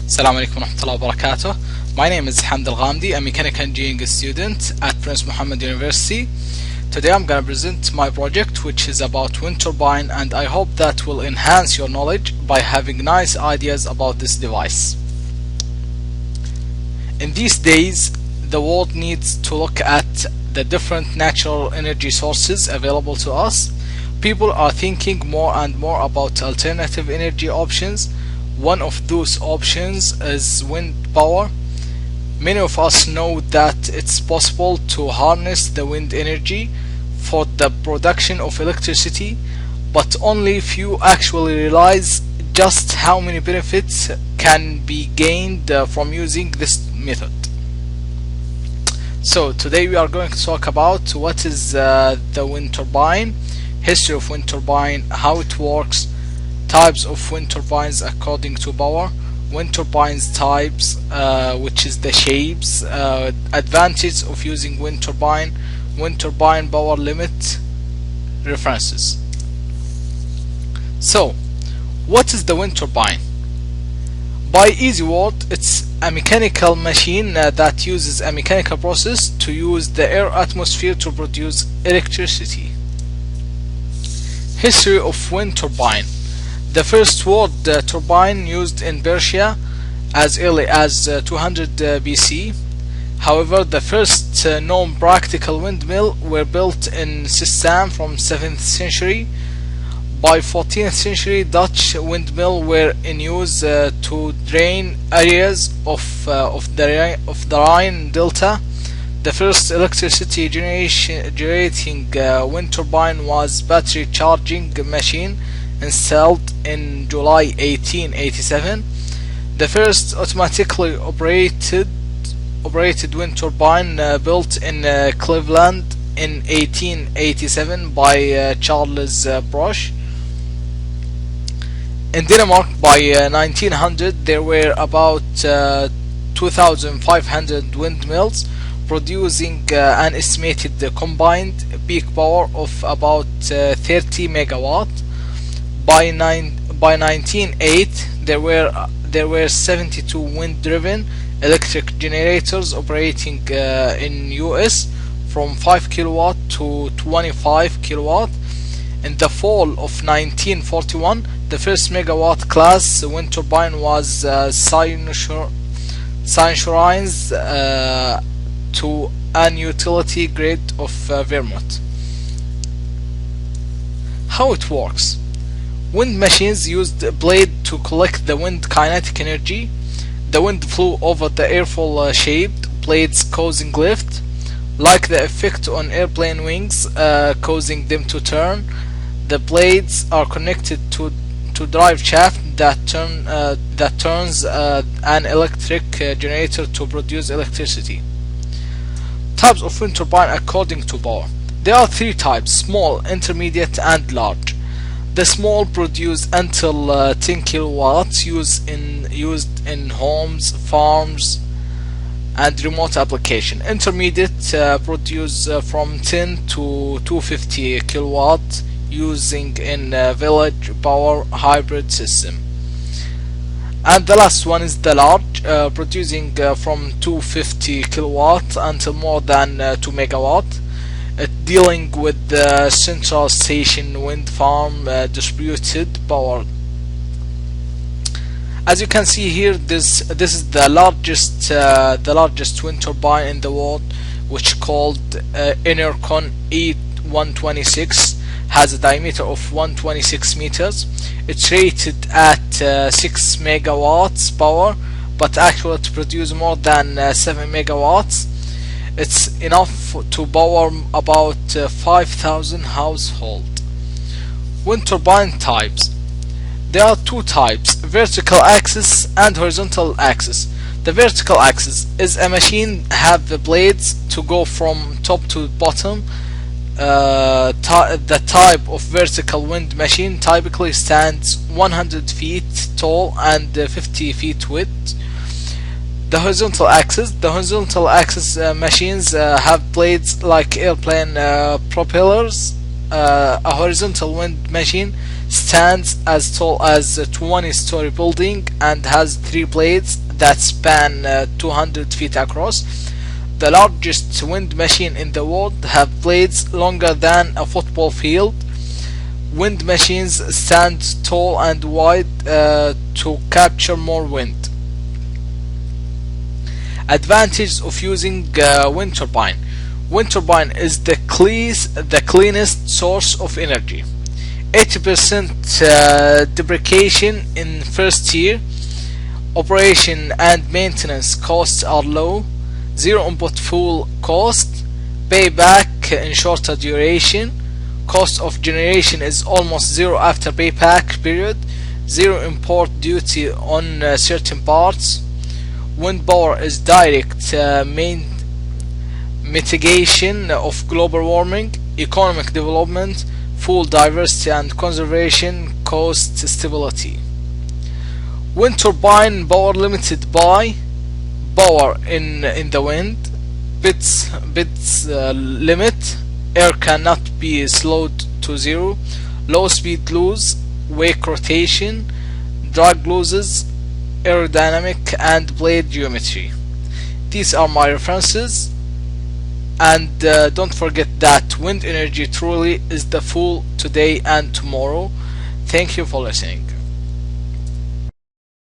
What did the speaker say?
Assalamu alaikum warahmatullahi wabarakatuh. My name is Ghamdi, a mechanical engineering student at Prince Muhammad University. Today I'm going to present my project, which is about wind turbine, and I hope that will enhance your knowledge by having nice ideas about this device. In these days, the world needs to look at the different natural energy sources available to us. People are thinking more and more about alternative energy options. One of those options is wind power. Many of us know that it's possible to harness the wind energy for the production of electricity, but only few actually realize just how many benefits can be gained from using this method. So today we are going to talk about what is the wind turbine, history of wind turbine, how it works, types of wind turbines according to power, wind turbines types, which is the shapes, advantage of using wind turbine power limit, references. So what is the wind turbine? By easy word, it's a mechanical machine that uses a mechanical process to use the air atmosphere to produce electricity. History of wind turbine. The first word turbine used in Persia as early as 200 BC. However, the first known practical windmill were built in Sistan from 7th century. By 14th century, Dutch windmills were in use to drain areas of the Rhine Delta. The first electricity generating wind turbine was battery charging machine installed in July 1887. The first automatically operated wind turbine built in Cleveland in 1887 by Charles Broch. In Denmark by 1900 there were about 2,500 windmills producing an estimated combined peak power of about 30 megawatt. By 1908 there were 72 wind-driven electric generators operating in US from 5 kilowatt to 25 kilowatt. In the fall of 1941, the first megawatt class wind turbine was synchronized to an utility grid of Vermont. How it works? Wind machines used a blade to collect the wind kinetic energy. The wind flew over the airfoil shaped blades, causing lift, like the effect on airplane wings, causing them to turn. The blades are connected to drive shaft that turns an electric generator to produce electricity. Types of wind turbine according to power. There are three types: small, intermediate, and large. The small produce until 10 kilowatts, used in homes, farms, and remote application. Intermediate produce from 10 to 250 kilowatt, using in village power hybrid system. And the last one is the large, producing from 250 kilowatt until more than 2 megawatt. Dealing with the central station wind farm distributed power. As you can see here, this is the largest wind turbine in the world, which called Enercon E126, has a diameter of 126 meters. It's rated at 6 megawatts power, but actually it produces more than 7 megawatts. It's enough to power about 5,000 households. Wind turbine types. There are two types: vertical axis and horizontal axis. The vertical axis is a machine have the blades to go from top to bottom. The type of vertical wind machine typically stands 100 feet tall and 50 feet width. The horizontal axis machines have blades like airplane propellers. A horizontal wind machine stands as tall as a 20-story building and has 3 blades that span 200 feet across. The largest wind machine in the world have blades longer than a football field. Wind machines stand tall and wide to capture more wind. Advantages of using wind turbine. Wind turbine is the cleanest source of energy. 80% depreciation in first year. Operation and maintenance costs are low. Zero input fuel cost. Payback in shorter duration. Cost of generation is almost zero after payback period. Zero import duty on certain parts. Wind power is direct mitigation of global warming, economic development, fuel diversity and conservation, cost stability. Wind turbine power limited by power in the wind, bits limit, air cannot be slowed to zero, low speed lose, wake rotation, drag losses, aerodynamic and blade geometry. These are my references, and don't forget that wind energy truly is the fuel today and tomorrow. Thank you for listening.